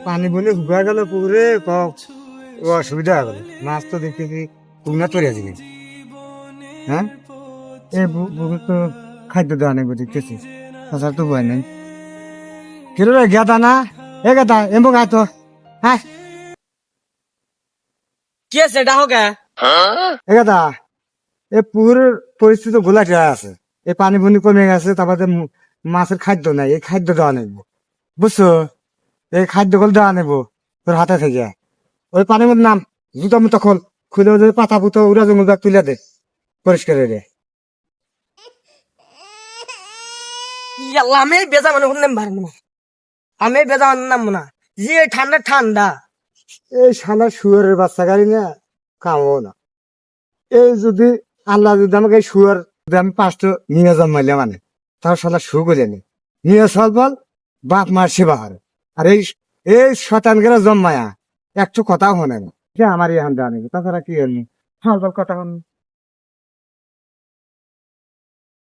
পানি বলে হুকা গেল পুকুরে অসুবিধা হয়ে গেল। মাছ তো দেখতেছি কুমনা তৈরি আছে। হ্যাঁ, এই বুকে তো খাদ্য দেওয়া নেই দেখতেছি, তাছাড়া তো ভয় নেই। কেন রে গেদা না, এ গেদা এমন গায় তো। হ্যাঁ, কি আছে এটা হোক? এ গেদা, এ পুকুরের পরিস্থিতি ঘোলাটে আছে। এই পানি বনি কমে গেছে, তারপরে মাছের খাদ্য নাই, এই খাদ্য দেওয়া নেব বুঝছো। এই খাদ্যগুলো দেওয়া নেবো তোর হাতে থেকে। ওই পানির মধ্যে নাম, জুতো মুতো খোল, খুলে ওদের পাতা পুতো উড়া জঙ্গল তুলে দে, পরিষ্কার দে। ইয়াল্লা আমি বেজা মানে শুনলাম পারবো না, আমি বেজা মানে নামবো না। যে ঠান্ডা ঠান্ডা এই শালা শুয়ারের বাচ্চা গাড়ি না কামও না। এই যদি আল্লাহ যদি আমাকে এই শুয়ার যদি আমি 5টা নিয়ে জন্মাইলে মানে, তার শালা শু করে নি নিয়ে চল বল, বাপ মার সেবা হারে। আর এই শতান গেরা জন্মায়া একটু কথা হনে না, আমার এই হান দেওয়া নেই, তাছাড়া কি হয়নি হাল বল কথা হন।